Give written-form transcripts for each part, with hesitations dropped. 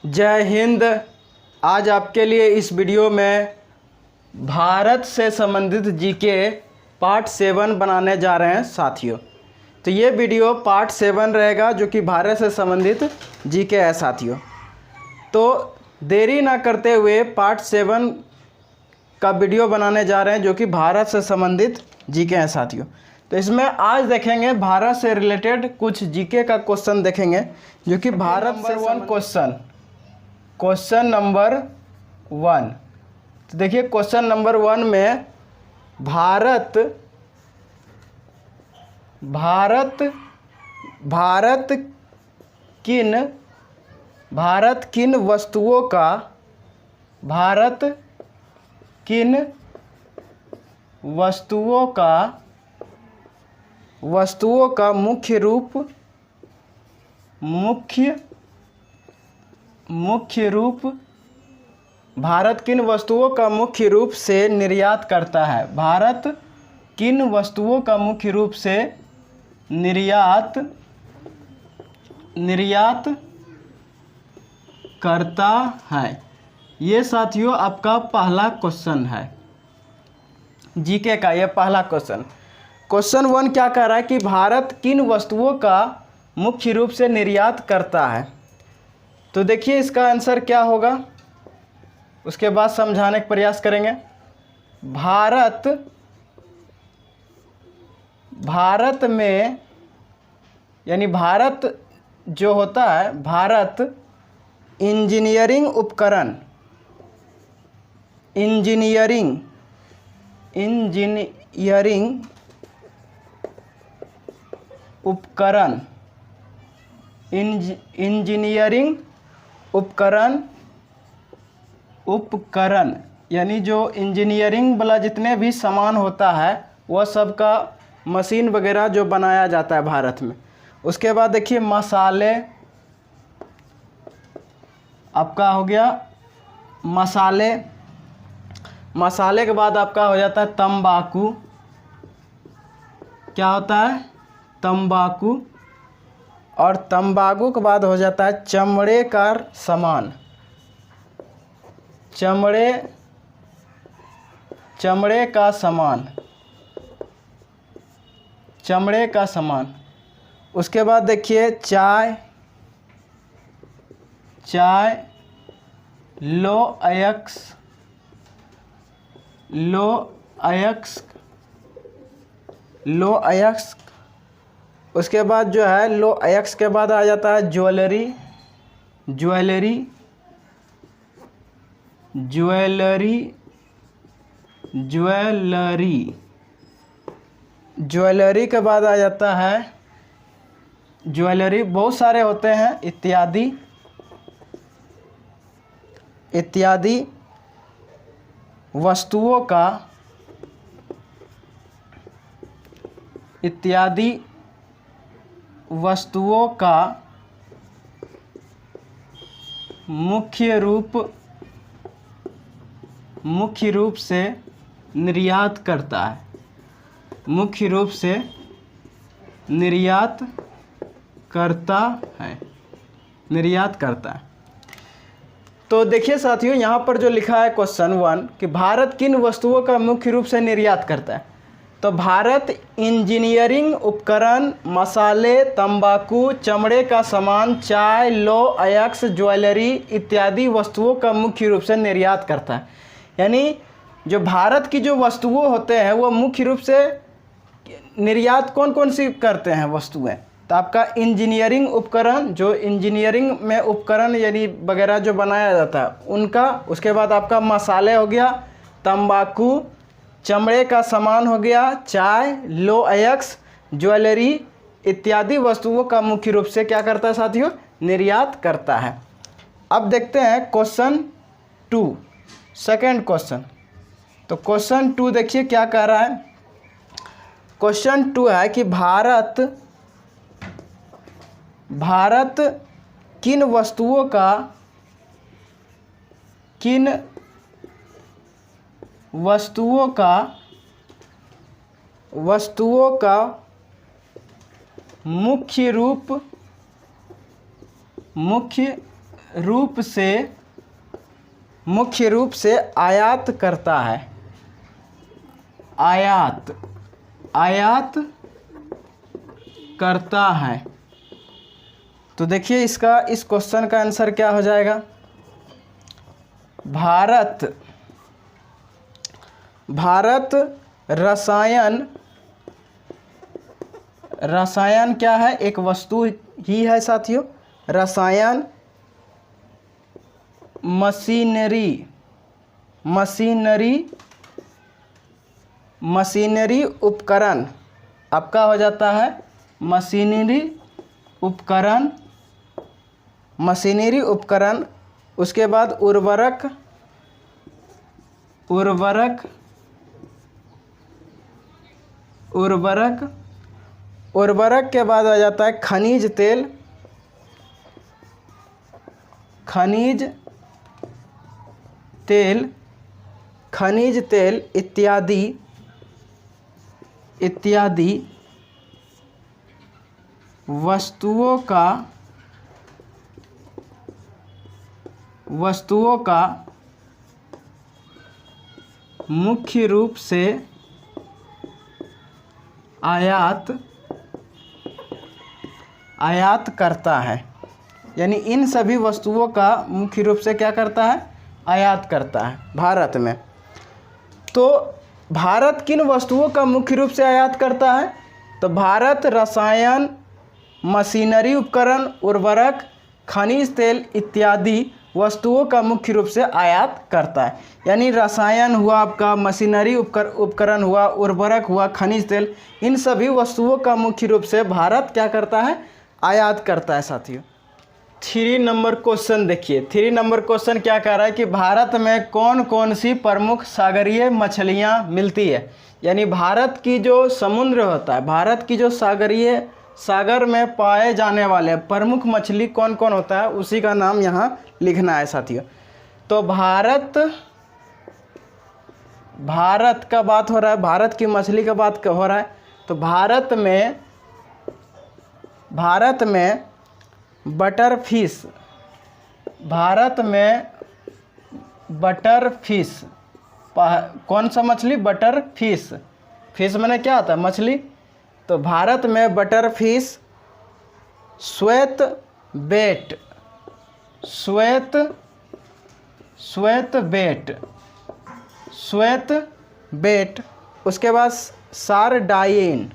जय हिंद। आज आपके लिए इस वीडियो में भारत से संबंधित जीके पार्ट 7 बनाने जा रहे हैं साथियों। तो ये वीडियो पार्ट 7 रहेगा जो कि भारत से संबंधित जीके है साथियों। तो देरी ना करते हुए पार्ट 7 का वीडियो बनाने जा रहे हैं जो कि भारत से संबंधित जीके हैं साथियों। तो इसमें आज देखेंगे भारत से रिलेटेड कुछ जीके का क्वेश्चन देखेंगे जो कि भारत से क्वेश्चन नंबर 1। तो देखिए क्वेश्चन नंबर 1 में भारत किन वस्तुओं का मुख्य रूप से निर्यात करता है। भारत किन वस्तुओं का मुख्य रूप से निर्यात करता है। ये साथियों आपका पहला क्वेश्चन है जीके का। ये पहला क्वेश्चन 1 क्या कह रहा है कि भारत किन वस्तुओं का मुख्य रूप से निर्यात करता है। तो देखिए इसका आंसर क्या होगा, उसके बाद समझाने का प्रयास करेंगे। भारत में यानी भारत जो होता है, भारत इंजीनियरिंग उपकरण यानी जो इंजीनियरिंग वाला जितने भी सामान होता है वह सब का मशीन वगैरह जो बनाया जाता है भारत में। उसके बाद देखिए मसाले आपका हो गया, मसाले के बाद आपका हो जाता है तंबाकू। क्या होता है? तंबाकू। और तंबाकू के बाद हो जाता है चमड़े का सामान। चमड़े का सामान। उसके बाद देखिए चाय, लो अयस्क। उसके बाद जो है लो अयस्क के बाद आ जाता है ज्वेलरी के बाद आ जाता है ज्वेलरी। बहुत सारे होते हैं इत्यादि वस्तुओं का मुख्य रूप से निर्यात करता है। निर्यात करता है। तो देखिए साथियों यहाँ पर जो लिखा है क्वेश्चन 1 कि भारत किन वस्तुओं का मुख्य रूप से निर्यात करता है। तो भारत इंजीनियरिंग उपकरण, मसाले, तंबाकू, चमड़े का सामान, चाय, लो अयस्क, ज्वेलरी इत्यादि वस्तुओं का मुख्य रूप से निर्यात करता है। यानी जो भारत की जो वस्तुएं होते हैं वो मुख्य रूप से निर्यात कौन कौन सी करते हैं वस्तुएं। तो आपका इंजीनियरिंग उपकरण, जो इंजीनियरिंग में उपकरण यानी वगैरह जो बनाया जाता है उनका। उसके बाद आपका मसाले हो गया, तंबाकू, चमड़े का सामान हो गया, चाय, लो अयस्क, ज्वेलरी इत्यादि वस्तुओं का मुख्य रूप से क्या करता है साथियों? निर्यात करता है। अब देखते हैं क्वेश्चन 2, सेकेंड क्वेश्चन। तो क्वेश्चन 2 देखिए क्या कह रहा है। क्वेश्चन 2 है कि भारत किन वस्तुओं का मुख्य मुख्य रूप से आयात करता है। आयात करता है। तो देखिए इसका इस क्वेश्चन का आंसर क्या हो जाएगा। भारत रसायन क्या है, एक वस्तु ही है साथियों। रसायन, मशीनरी उपकरण, आपका हो जाता है मशीनरी उपकरण। उसके बाद उर्वरक के बाद आ जाता है खनिज तेल इत्यादि वस्तुओं का मुख्य रूप से आयात करता है। यानी इन सभी वस्तुओं का मुख्य रूप से क्या करता है, आयात करता है भारत में। तो भारत किन वस्तुओं का मुख्य रूप से आयात करता है, तो भारत रसायन, मशीनरी उपकरण, उर्वरक, खनिज तेल इत्यादि वस्तुओं का मुख्य रूप से आयात करता है। यानी रसायन हुआ आपका, मशीनरी उपकरण हुआ, उर्वरक हुआ, खनिज तेल, इन सभी वस्तुओं का मुख्य रूप से भारत क्या करता है, आयात करता है साथियों। 3 नंबर क्वेश्चन देखिए। 3 नंबर क्वेश्चन क्या कह रहा है कि भारत में कौन कौन सी प्रमुख सागरीय मछलियाँ मिलती है। यानी भारत की जो समुद्र होता है, भारत की जो सागर में पाए जाने वाले प्रमुख मछली कौन कौन होता है, उसी का नाम यहाँ लिखना है साथियों। तो भारत का बात हो रहा है, भारत की मछली का बात हो रहा है। तो भारत में बटर फिश, कौन सा मछली, बटर फिश मैंने क्या होता है, मछली। तो भारत में बटर फिश, श्वेत बेट, उसके बाद सारडाइन,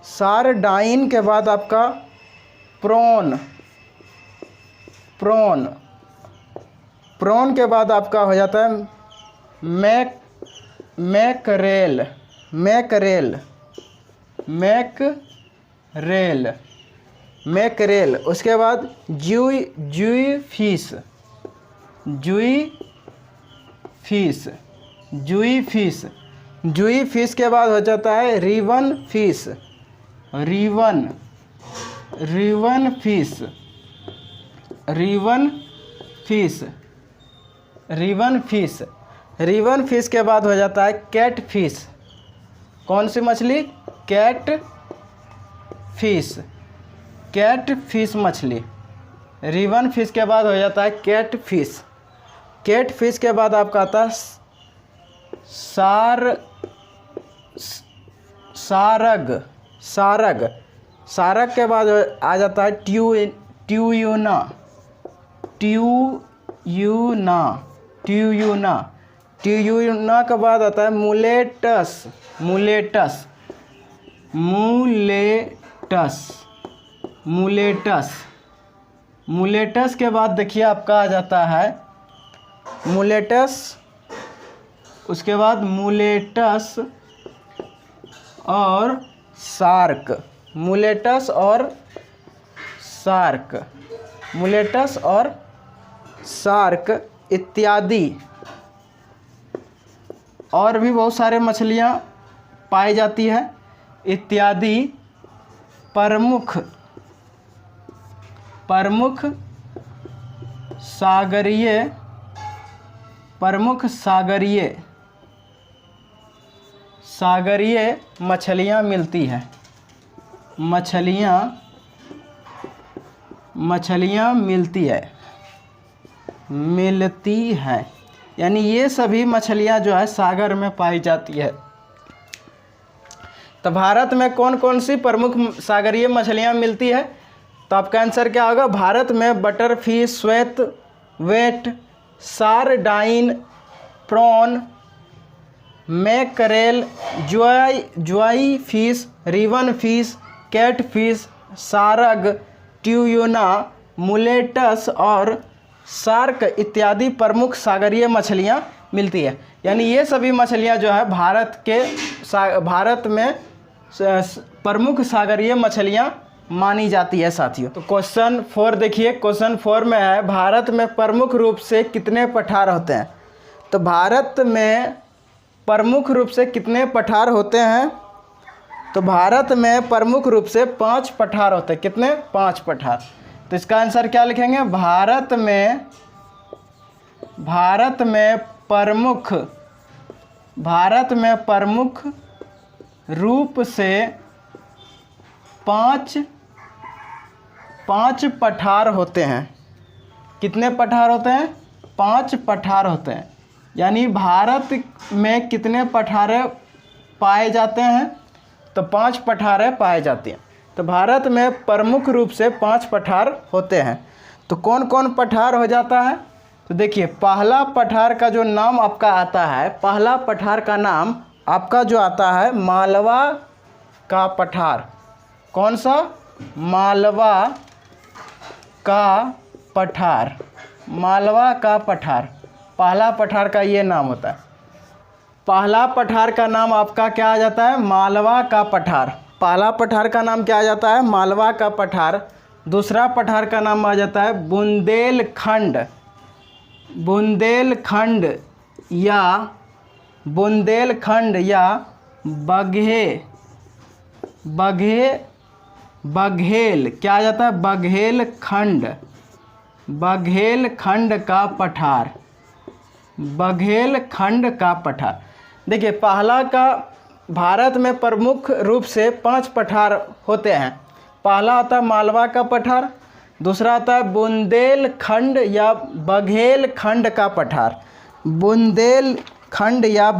सारडाइन के बाद आपका प्रॉन के बाद आपका हो जाता है मैकरेल, उसके बाद जुई फिश के बाद हो जाता है रिवन फिश के बाद हो जाता है कैट फिश। कौन सी मछली, कैट फिश मछली। रिवन फिश के बाद हो जाता है कैट फिश के बाद आपका आता है सारग के बाद आ जाता है ट्यूना के बाद आता है मुलेटस के बाद देखिए आपका आ जाता है मुलेटस, उसके बाद मुलेटस और शार्क इत्यादि और भी बहुत सारे मछलियाँ पाई जाती है। इत्यादि प्रमुख सागरीय मछलियाँ मिलती है, मछलियाँ मिलती है, यानी ये सभी मछलियाँ जो है सागर में पाई जाती है। तो भारत में कौन कौन सी प्रमुख सागरीय मछलियाँ मिलती है? तो आपका आंसर क्या होगा? भारत में बटर फिश, श्वेत वेट, सारडाइन, प्रॉन, मैकरेल, ज्वाई fish, ribbon fish, cat fish, सारग, ट्यूना, मुलेटस और शार्क इत्यादि प्रमुख सागरीय मछलियाँ मिलती है। यानी ये सभी मछलियाँ जो है भारत में प्रमुख सागरीय मछलियाँ मानी जाती है साथियों। तो क्वेश्चन 4 देखिए, क्वेश्चन 4 में है भारत में प्रमुख रूप से कितने पठार होते हैं? तो भारत में प्रमुख रूप से कितने पठार होते हैं? तो भारत में प्रमुख रूप से 5 पठार होते हैं। कितने? 5 पठार। तो इसका आंसर क्या लिखेंगे? भारत में प्रमुख रूप से 5 पठार होते हैं। कितने पठार होते हैं? 5 पठार होते हैं। यानी भारत में कितने पठारे पाए जाते हैं? तो 5 पठारे पाए जाते हैं। तो भारत में प्रमुख रूप से 5 पठार होते हैं। तो कौन कौन पठार हो जाता है? तो देखिए, पहला पठार का जो नाम आपका आता है, पहला पठार का नाम आपका जो आता है मालवा का पठार। कौन सा? मालवा का पठार। मालवा का पठार, पहला पठार का ये नाम होता है। पहला पठार का नाम आपका क्या आ जाता है? मालवा का पठार। पहला पठार का नाम क्या आ जाता है? मालवा का पठार। दूसरा पठार का नाम आ जाता है बुंदेलखंड या बघेल। क्या आ जाता है? बघेलखंड का पठार। बघेलखंड का पठार। देखिए, पहला का भारत में प्रमुख रूप से 5 पठार होते हैं। पहला आता है मालवा का पठार, दूसरा आता है बुंदेलखंड या बघेलखंड का पठार। बुंदेलखंड या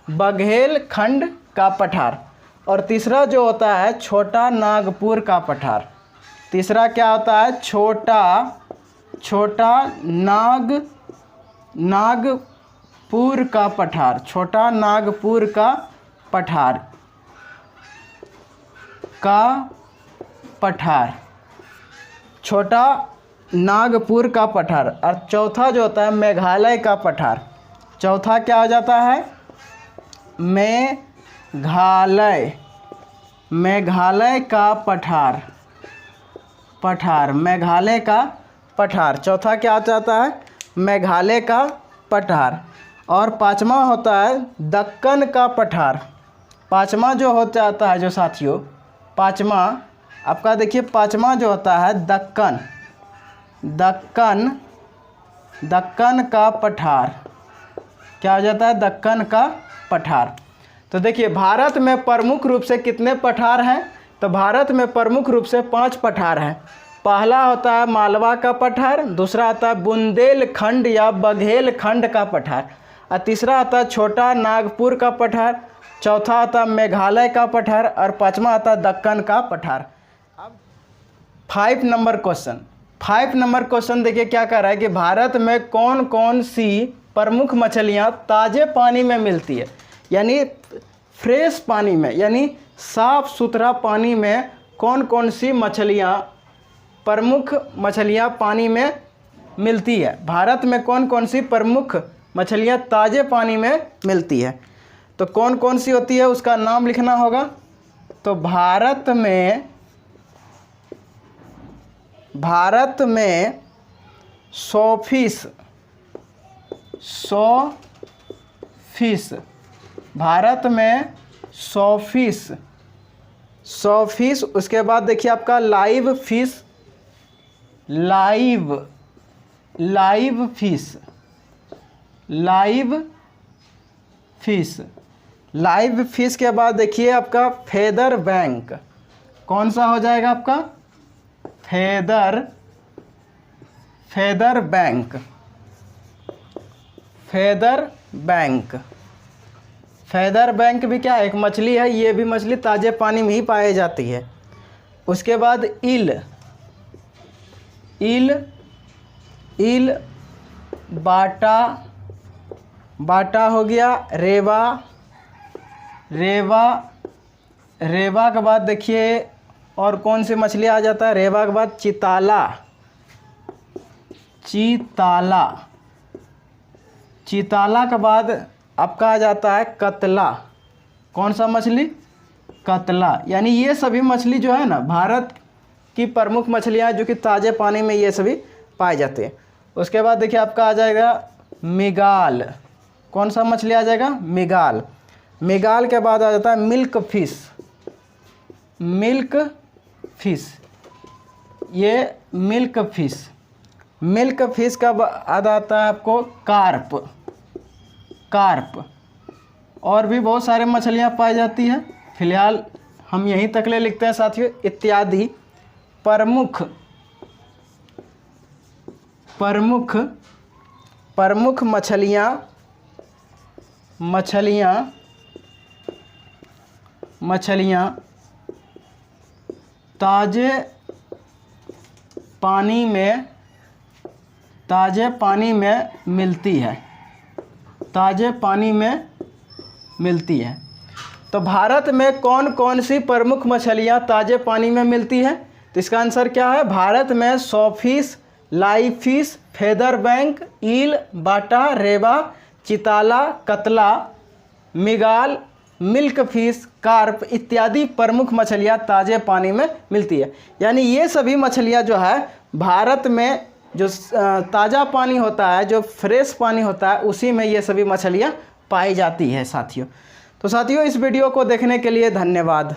बघेलखंड का पठार। और तीसरा जो होता है छोटा नागपुर का पठार। तीसरा क्या होता है? छोटा नागपुर का पठार। छोटा नागपुर का पठार छोटा नागपुर का पठार। और चौथा जो होता है मेघालय का पठार। चौथा क्या हो जाता है? मेघालय का पठार। मेघालय का पठार। चौथा क्या हो जाता है? मेघालय का पठार। और पांचवा होता है दक्कन का पठार। पांचवा जो हो जाता है जो साथियों, पांचवा आपका देखिए, पांचवा जो होता है दक्कन का पठार। क्या हो जाता है? दक्कन का पठार। तो देखिए, भारत में प्रमुख रूप से कितने पठार हैं? तो भारत में प्रमुख रूप से 5 पठार हैं। पहला होता है मालवा का पठार, दूसरा आता है बुंदेलखंड या बघेलखंड का पठार, और तीसरा आता है छोटा नागपुर का पठार, चौथा आता है मेघालय का पठार, और पांचवा आता है दक्कन का पठार। अब 5 नंबर क्वेश्चन देखिए क्या कह रहा है कि भारत में कौन कौन सी प्रमुख मछलियाँ ताज़े पानी में मिलती है। यानी फ्रेश पानी में, यानी साफ सुथरा पानी में कौन कौन सी मछलियाँ, प्रमुख मछलियाँ पानी में मिलती है। भारत में कौन कौन सी प्रमुख मछलियाँ ताज़े पानी में मिलती है। तो कौन कौन सी होती है उसका नाम लिखना होगा। तो भारत में 100 फिश, भारत में 100 फिश। उसके बाद देखिए आपका लाइव फिश, लाइव फिश के बाद देखिए आपका फेदर बैंक, कौन सा हो जाएगा आपका? Feather bank. फेदर बैंक भी क्या है? एक मछली है, ये भी मछली ताज़े पानी में ही पाई जाती है। उसके बाद ईल बाटा हो गया। रेवा के बाद देखिए और कौन सी मछली आ जाता है? रेवा के बाद चिताला के बाद आपका आ जाता है कतला। कौन सा मछली? कतला। यानी ये सभी मछली जो है ना भारत की प्रमुख मछलियाँ जो कि ताज़े पानी में ये सभी पाए जाते हैं। उसके बाद देखिए आपका आ जाएगा मृगाल। कौन सा मछली आ जाएगा? मृगाल के बाद आ जाता है मिल्क फिश। ये मिल्क फिश का बाद आता है आपको कार्प। और भी बहुत सारे मछलियाँ पाई जाती हैं। फिलहाल हम यहीं तक ले लिखते हैं साथियों। इत्यादि प्रमुख मछलियाँ ताज़े पानी में मिलती है। तो भारत में कौन कौन सी प्रमुख मछलियाँ ताज़े पानी में मिलती हैं? तो इसका आंसर क्या है? भारत में sawfish, live fish, feather bank, eel, बाटा, रेवा, चिताला, कतला, मृगाल, मिल्क फिश, कार्प इत्यादि प्रमुख मछलियाँ ताज़े पानी में मिलती है। यानी ये सभी मछलियाँ जो है भारत में जो ताज़ा पानी होता है, जो फ्रेश पानी होता है, उसी में ये सभी मछलियाँ पाई जाती है साथियों। तो साथियों इस वीडियो को देखने के लिए धन्यवाद।